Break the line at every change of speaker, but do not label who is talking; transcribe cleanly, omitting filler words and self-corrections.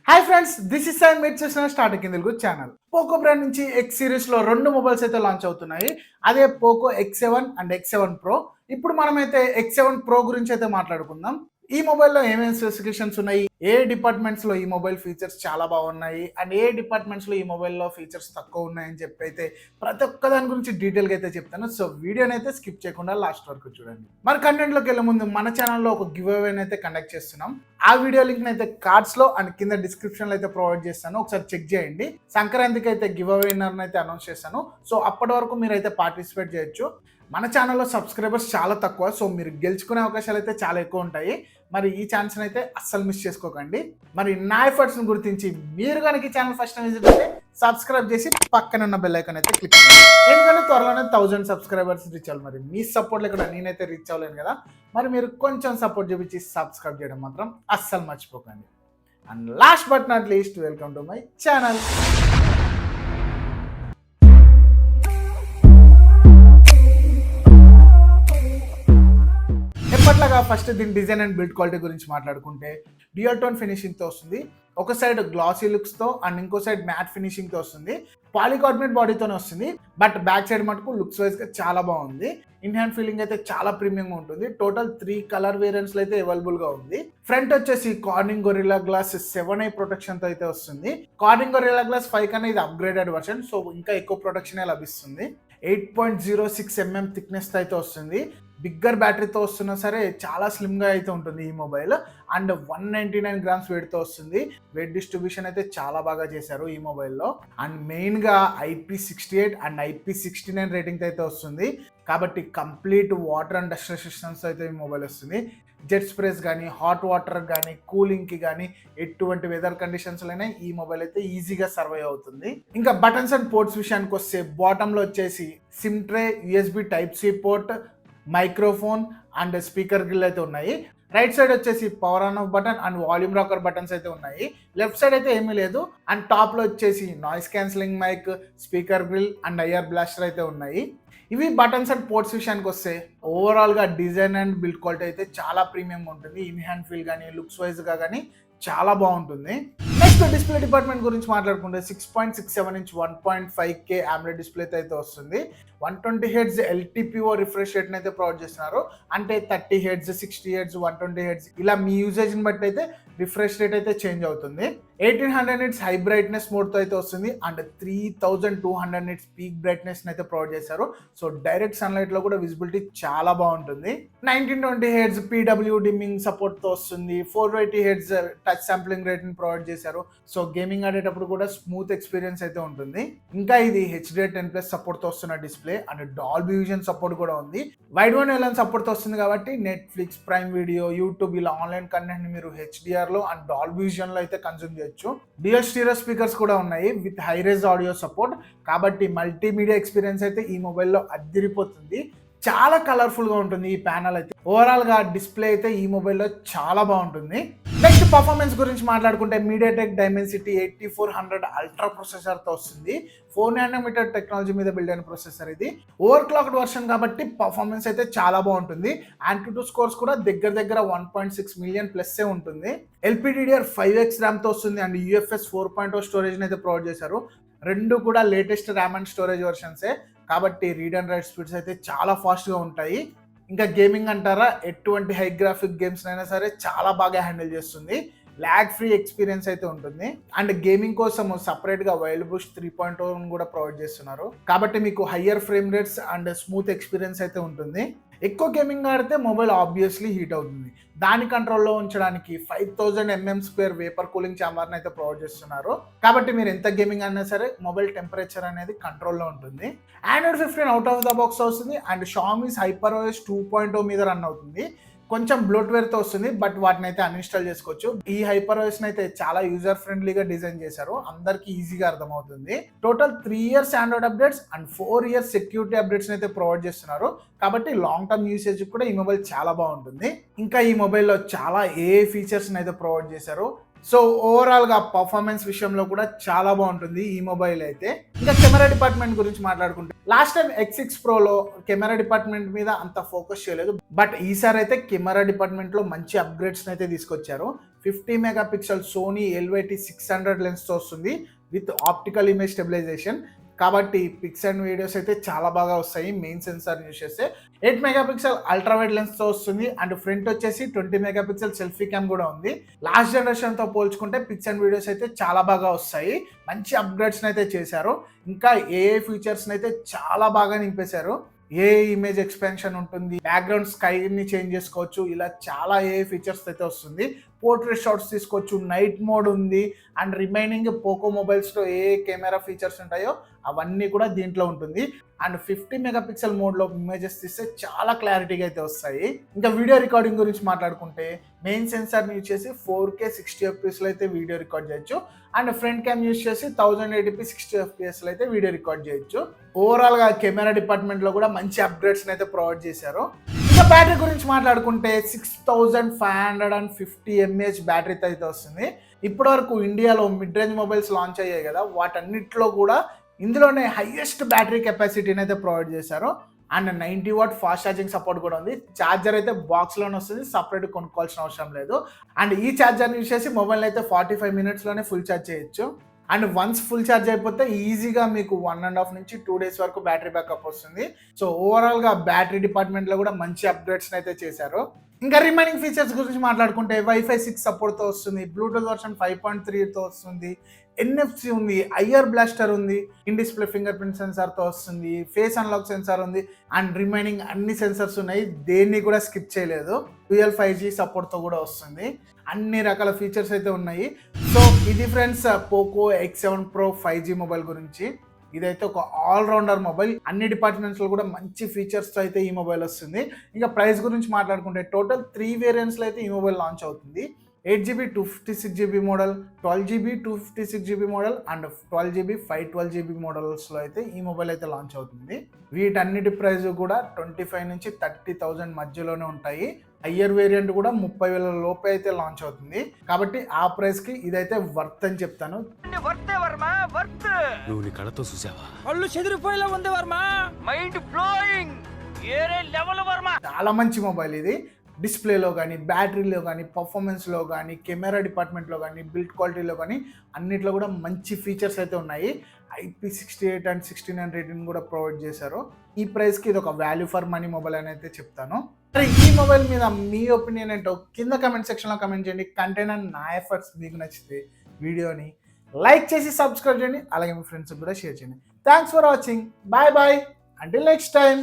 Hi friends, this is Sai. మీరు చూసిన starting in Telugu channel. Poco brand నుంచి ఎక్స్ సిరీస్లో రెండు మొబైల్స్ అయితే లాంచ్ అవుతున్నాయి. అదే Poco X7 and X7 Pro. ఇప్పుడు మనమైతే X7 Pro గురించి అయితే మాట్లాడుకుందాం. ఈ మొబైల్లో ఏమేమి స్పెసిఫికేషన్స్ ఉన్నాయి, ఏ డిపార్ట్మెంట్స్లో ఈ మొబైల్ ఫీచర్స్ చాలా బాగున్నాయి అండ్ ఏ డిపార్ట్మెంట్స్లో ఈ మొబైల్లో ఫీచర్స్ తక్కువ ఉన్నాయని చెప్పి అయితే ప్రతి ఒక్క దాని గురించి డీటెయిల్గా అయితే చెప్తాను. సో వీడియోని అయితే స్కిప్ చేయకుండా లాస్ట్ వరకు చూడండి. మరి కంటెంట్లోకి వెళ్ళే ముందు మన ఛానల్లో ఒక గివ్ అవేని అయితే కండక్ట్ చేస్తున్నాం. ఆ వీడియో లింక్ అయితే కార్డ్స్లో అండ్ కింద డిస్క్రిప్షన్లో అయితే ప్రొవైడ్ చేస్తాను. ఒకసారి చెక్ చేయండి. సంక్రాంతికి అయితే గివ్ అవే విన్నర్ని అయితే అనౌన్స్ చేస్తాను. సో అప్పటి వరకు మీరు అయితే పార్టిసిపేట్ చేయొచ్చు. మన ఛానల్లో సబ్స్క్రైబర్స్ చాలా తక్కువ, సో మీరు గెలుచుకునే అవకాశాలు అయితే చాలా ఎక్కువ ఉంటాయి. మరి ఈ ఛాన్స్ని అయితే అస్సలు మిస్ చేసుకోకండి. మరి నా ఎఫర్ట్స్ని గుర్తించి మీరు కనుక ఈ ఛానల్ ఫస్ట్ టైం విజిట్ అయితే సబ్స్క్రైబ్ చేసి పక్కన ఉన్న బెల్ ఐకాన్ అయితే క్లిక్ చేయండి. ఎందుకంటే త్వరలోనే 1000 సబ్స్క్రైబర్స్ రీచ్ అవ్వాలి. మరి మీ సపోర్ట్ లేకుండా నేనైతే రీచ్ అవ్వలేను కదా. మరి మీరు కొంచెం సపోర్ట్ చూపించి సబ్స్క్రైబ్ చేయడం మాత్రం అస్సలు మర్చిపోకండి. And last but not least, welcome to my channel. ఎప్పట్లాగా ఫస్ట్ దీని డిజైన్ అండ్ బిల్డ్ క్వాలిటీ గురించి మాట్లాడుకుంటే డ్యూయల్ టోన్ ఫినిషింగ్తో వస్తుంది. ఒక సైడ్ గ్లాసీ లుక్స్తో అండ్ ఇంకో సైడ్ మ్యాట్ ఫినిషింగ్తో వస్తుంది. పాలికార్బోనేట్ బాడీతోనే వస్తుంది. బట్ బ్యాక్ సైడ్ మటుకు లుక్స్ వైజ్గా చాలా బాగుంది. ఇన్ హ్యాండ్ ఫీలింగ్ అయితే చాలా ప్రీమియంగా ఉంటుంది. టోటల్ 3 కలర్ వేరియంట్స్లో అయితే అవైలబుల్గా ఉంది. ఫ్రంట్ వచ్చేసి కార్నింగ్ గొరిల్లా గ్లాస్ 7i ప్రొటెక్షన్తో అయితే వస్తుంది. కార్నింగ్ గొరిల్లా గ్లాస్ 5 కన్నా ఇది అప్గ్రేడెడ్ వర్షన్, సో ఇంకా ఎక్కువ ప్రొటెక్షనే లభిస్తుంది. 8.06 mm థిక్నెస్తో అయితే వస్తుంది. బిగ్గర్ బ్యాటరీతో వస్తున్నా సరే చాలా స్లిమ్గా అయితే ఉంటుంది ఈ మొబైల్. అండ్ 199 గ్రామ్స్ వెయిట్తో వస్తుంది. వెయిట్ డిస్ట్రిబ్యూషన్ అయితే చాలా బాగా చేశారు ఈ మొబైల్లో. అండ్ మెయిన్గా IP68 అండ్ IP69 రేటింగ్తో అయితే వస్తుంది. కాబట్టి complete water and dust resistance అయితే ఈ మొబైల్ వస్తుంది. జెట్ స్ప్రేస్ కానీ, హాట్ వాటర్ కానీ, కూలింగ్కి కానీ, ఎటువంటి వెదర్ కండిషన్స్లోనే ఈ మొబైల్ అయితే ఈజీగా సర్వైవ్ అవుతుంది. ఇంకా బటన్స్ అండ్ పోర్ట్స్ విషయానికి వస్తే బాటంలో వచ్చేసి sim tray, USB Type-C port, microphone and speaker grill అయితే ఉన్నాయి. రైట్ సైడ్ వచ్చేసి power on off button and volume rocker buttons అయితే ఉన్నాయి. లెఫ్ట్ సైడ్ అయితే ఏమీ లేదు. అండ్ టాప్లో వచ్చేసి noise cancelling mic, speaker grill and IR blaster అయితే ఉన్నాయి. ఇవి బటన్స్ అండ్ పోర్ట్స్ విషయానికి వస్తే ఓవరాల్గా డిజైన్ అండ్ బిల్డ్ క్వాలిటీ అయితే చాలా ప్రీమియంగా ఉంటుంది. ఇన్ హ్యాండ్ ఫీల్ కానీ, లుక్స్ వైజ్గా కానీ చాలా బాగుంటుంది. నెక్స్ట్ డిస్ప్లే డిపార్ట్మెంట్ గురించి మాట్లాడుకుంటే 6.67 ఇంచ్ 1.5K AMOLED డిస్ప్లే అయితే వస్తుంది. 120 Hz LTPO రిఫ్రెష్ రేట్ని అయితే ప్రొవైడ్ చేస్తున్నారు. అంటే 30 Hz, 60 Hz, 120 Hz ఇలా మీ యూజేజ్ని బట్టి అయితే రిఫ్రెష్ రేట్ అయితే చేంజ్ అవుతుంది. 1800 nits హై బ్రైట్నెస్ మోడ్తో అయితే వస్తుంది. అండ్ 3200 nits పీక్ బ్రైట్నెస్ అయితే ప్రొవైడ్ చేశారు. సో డైరెక్ట్ సన్లైట్లో కూడా విజిబిలిటీ చాలా బాగుంటుంది. 1920 Hz PW డిమ్మింగ్ సపోర్ట్తో వస్తుంది. 480 Hz టచ్ శాంప్లింగ్ రేట్ని ప్రొవైడ్ చేశారు. సో గేమింగ్ ఆడేటప్పుడు కూడా స్మూత్ ఎక్స్పీరియన్స్ అయితే ఉంటుంది. ఇంకా ఇది HDR10+ సపోర్ట్తో వస్తున్న display and Dolby vision support కూడా ఉంది. వైడ్ వన్ ఎల్ఎన్ సపోర్ట్తో వస్తుంది కాబట్టి నెట్ఫ్లిక్స్, ప్రైమ్ వీడియో, యూట్యూబ్ ఇలా ఆన్లైన్ కంటెంట్ని మీరు HDRలో అండ్ డాల్బీ విజన్లో అయితే కన్జ్యూమ్ చేయొచ్చు. డ్యూయల్ స్టీరియో స్పీకర్స్ కూడా ఉన్నాయి విత్ హైరేజ్ ఆడియో సపోర్ట్. కాబట్టి మల్టీమీడియా ఎక్స్పీరియన్స్ అయితే ఈ మొబైల్లో అద్దిరిపోతుంది. చాలా కలర్ఫుల్గా ఉంటుంది ఈ ప్యానల్ అయితే. ఓవరాల్గా డిస్ప్లే అయితే ఈ మొబైల్లో చాలా బాగుంటుంది. నెక్స్ట్ పర్ఫార్మెన్స్ గురించి మాట్లాడుకుంటే MediaTek Dimensity 8400 అల్ట్రా ప్రొసెసర్తో వస్తుంది. 4nm టెక్నాలజీ మీద బిల్డ్ అయిన ప్రొసెసర్ ఇది. ఓవర్ క్లాక్డ్ వర్షన్ కాబట్టి పర్ఫార్మెన్స్ అయితే చాలా బాగుంటుంది. AnTuTu స్కోర్స్ కూడా దగ్గర 1.6 మిలియన్ ప్లస్సే ఉంటుంది. LPDDR5X ర్యామ్తో వస్తుంది అండ్ UFS 4.0 స్టోరేజ్ని అయితే ప్రొవైడ్ చేశారు. రెండు కూడా లేటెస్ట్ ర్యామ్ అండ్ స్టోరేజ్ వర్షన్సే కాబట్టి రీడ్ అండ్ రైట్ స్పీడ్స్ అయితే చాలా ఫాస్ట్గా ఉంటాయి. ఇంకా గేమింగ్ అంటారా, ఎటువంటి హై గ్రాఫిక్ గేమ్స్ అయినా సరే చాలా బాగా హ్యాండిల్ చేస్తుంది. ల్యాగ్ ఫ్రీ ఎక్స్పీరియన్స్ అయితే ఉంటుంది. అండ్ గేమింగ్ కోసం సపరేట్గా వైల్డ్ బూస్ట్ 3.0 కూడా ప్రొవైడ్ చేస్తున్నారు. కాబట్టి మీకు higher frame rates and smooth experience అయితే ఉంటుంది. ఎక్కువ గేమింగ్ ఆడితే మొబైల్ ఆబ్వియస్లీ హీట్ అవుతుంది. దాని కంట్రోల్లో ఉంచడానికి 5000 mm² వేపర్ కూలింగ్ ఛాంబర్ని అయితే ప్రొవైడ్ చేస్తున్నారు. కాబట్టి మీరు ఎంత గేమింగ్ అయినా సరే మొబైల్ టెంపరేచర్ అనేది కంట్రోల్లో ఉంటుంది. Android 15 out of the box వస్తుంది అండ్ Xiaomi's HyperOS 2.0 మీద రన్ అవుతుంది. కొంచెం బ్లోట్వేర్తో వస్తుంది, బట్ వాటిని అయితే అన్ఇన్స్టాల్ చేసుకోవచ్చు. ఈ HyperOSని అయితే చాలా యూజర్ ఫ్రెండ్లీగా డిజైన్ చేశారు. అందరికీ ఈజీగా అర్థమవుతుంది. Total 3 years Android updates and 4 years security అప్డేట్స్ని అయితే ప్రొవైడ్ చేస్తున్నారు. కాబట్టి లాంగ్ టర్మ్ యూసేజ్ కూడా ఈ మొబైల్ చాలా బాగుంటుంది. ఇంకా ఈ మొబైల్లో చాలా ఫీచర్స్ని అయితే ప్రొవైడ్ చేశారు. సో ఓవరాల్గా పర్ఫార్మెన్స్ విషయంలో కూడా చాలా బాగుంటుంది ఈ మొబైల్ అయితే. ఇంకా కెమెరా డిపార్ట్మెంట్ గురించి మాట్లాడుకుంటే లాస్ట్ టైం X6 Proలో కెమెరా డిపార్ట్మెంట్ మీద అంత ఫోకస్ చేయలేదు. బట్ ఈసారి అయితే కెమెరా డిపార్ట్మెంట్లో మంచి అప్గ్రేడ్స్ అయితే తీసుకొచ్చారు. 50 మెగాపిక్సెల్ సోనీ LYT-600 లెన్స్తో వస్తుంది విత్ ఆప్టికల్ ఇమేజ్ స్టెబిలైజేషన్. కాబట్టి పిక్స్ అండ్ వీడియోస్ అయితే చాలా బాగా వస్తాయి మెయిన్ సెన్సార్ యూస్ చేస్తే. 8 మెగాపిక్సెల్ అల్ట్రా వైడ్ లెన్స్తో వస్తుంది అండ్ ఫ్రంట్ వచ్చేసి 20 మెగాపిక్సెల్ సెల్ఫీ క్యామ్ కూడా ఉంది. లాస్ట్ జనరేషన్తో పోల్చుకుంటే పిక్స్ అండ్ వీడియోస్ అయితే చాలా బాగా వస్తాయి. మంచి అప్గ్రేడ్స్ని అయితే చేశారు. ఇంకా ఏఐ ఫీచర్స్ని అయితే చాలా బాగా నింపేశారు. ఏ ఇమేజ్ ఎక్స్పాన్షన్ ఉంటుంది, బ్యాక్గ్రౌండ్ స్కైని చేంజ్ చేసుకోవచ్చు, ఇలా చాలా ఏ ఫీచర్స్ అయితే వస్తుంది. పోర్ట్రేట్ షాట్స్ తీసుకోవచ్చు, నైట్ మోడ్ ఉంది అండ్ రిమైనింగ్ పోకో మొబైల్స్లో ఏ కెమెరా ఫీచర్స్ ఉంటాయో అవన్నీ కూడా దీంట్లో ఉంటుంది. అండ్ 50 మెగాపిక్సెల్ మోడ్లో ఇమేజెస్ తీస్తే చాలా క్లారిటీగా అయితే వస్తాయి. ఇంకా వీడియో రికార్డింగ్ గురించి మాట్లాడుకుంటే మెయిన్ సెన్సార్ని యూజ్ చేసి 4K 60 FPSలో అయితే వీడియో రికార్డ్ చేయొచ్చు అండ్ ఫ్రంట్ క్యామ్ యూజ్ చేసి 1080p 60 FPSలో అయితే వీడియో రికార్డ్ చేయొచ్చు. ఓవరాల్గా కెమెరా డిపార్ట్మెంట్లో కూడా మంచి అప్గ్రేడ్స్ని అయితే ప్రొవైడ్ చేశారు. ఇంకా బ్యాటరీ గురించి మాట్లాడుకుంటే 6550 mAh బ్యాటరీతో అయితే వస్తుంది. ఇప్పటివరకు ఇండియాలో మిడ్ రేంజ్ మొబైల్స్ లాంచ్ అయ్యాయి కదా, వాటన్నిటిలో కూడా ఇందులోనే హైయెస్ట్ బ్యాటరీ కెపాసిటీని అయితే ప్రొవైడ్ చేశారు. And 90 watt fast charging support కూడా ఉంది. ఛార్జర్ అయితే బాక్స్లోనే వస్తుంది, సపరేట్ కొనుక్కోవాల్సిన అవసరం లేదు. అండ్ ఈ ఛార్జర్ని యూజ్ చేసి మొబైల్ అయితే 45 మినిట్స్లోనే ఫుల్ ఛార్జ్ చేయొచ్చు. అండ్ వన్స్ ఫుల్ ఛార్జ్ అయిపోతే ఈజీగా మీకు 1.5 నుంచి 2 డేస్ వరకు బ్యాటరీ బ్యాకప్ వస్తుంది. సో ఓవరాల్గా బ్యాటరీ డిపార్ట్మెంట్లో కూడా మంచి అప్గ్రేడ్స్ని అయితే చేశారు. ఇంకా రిమైనింగ్ ఫీచర్స్ గురించి మాట్లాడుకుంటే Wi-Fi 6 సపోర్ట్తో వస్తుంది, బ్లూటూత్ వర్షన్ 5.3తో వస్తుంది, NFC ఉంది, IR బ్లాస్టర్ ఉంది, ఇన్ డిస్ప్లే ఫింగర్ ప్రింట్ సెన్సార్తో వస్తుంది, ఫేస్ అన్లాక్ సెన్సార్ ఉంది అండ్ రిమైనింగ్ అన్ని సెన్సార్స్ ఉన్నాయి, దేన్ని కూడా స్కిప్ చేయలేదు. డ్యూయల్ 5G సపోర్ట్తో కూడా వస్తుంది. అన్ని రకాల ఫీచర్స్ అయితే ఉన్నాయి. సో ఇది friends Poco X7 Pro 5G mobile గురించి. ఇదైతే ఒక ఆల్రౌండర్ మొబైల్, అన్ని డిపార్ట్మెంట్స్లో కూడా మంచి ఫీచర్స్తో అయితే ఈ మొబైల్ వస్తుంది. ఇంకా ప్రైస్ గురించి మాట్లాడుకుంటే టోటల్ 3 వేరియంట్స్లో అయితే ఈ మొబైల్ లాంచ్ అవుతుంది. 8GB 256GB model, 12GB 256GB model and 12GB 512GB మోడల్స్లో అయితే ఈ మొబైల్ అయితే లాంచ్ అవుతుంది. వీటన్నిటి ప్రైస్ కూడా 25 నుంచి 30,000 మధ్యలోనే ఉంటాయి. హయ్యర్ వేరియంట్ కూడా 30,000 లోపే అయితే లాంచ్ అవుతుంది. కాబట్టి ఆ ప్రైస్కి ఇదైతే వర్త్ అని చెప్తాను. చాలా మంచి మొబైల్ ఇది. డిస్ప్లేలో కానీ, బ్యాటరీలో కానీ, పర్ఫార్మెన్స్లో కానీ, కెమెరా డిపార్ట్మెంట్లో కానీ, బిల్డ్ క్వాలిటీలో కానీ అన్నిట్లో కూడా మంచి ఫీచర్స్ అయితే ఉన్నాయి. IP68 అండ్ 69 రేటింగ్ కూడా ప్రొవైడ్ చేశారు. ఈ ప్రైస్కి ఇది ఒక వాల్యూ ఫర్ మనీ మొబైల్ అని అయితే చెప్తాను. మరి ఈ మొబైల్ మీద మీ ఒపీనియన్ ఏంటో కింద కమెంట్ సెక్షన్లో కమెంట్ చేయండి. కంటెంట్ అండ్ నా ఎఫర్ట్స్ మీకు నచ్చితే వీడియోని లైక్ చేసి సబ్స్క్రైబ్ చేయండి, అలాగే మీ ఫ్రెండ్స్కి కూడా షేర్ చేయండి. Thanks for watching. Bye bye, until next time.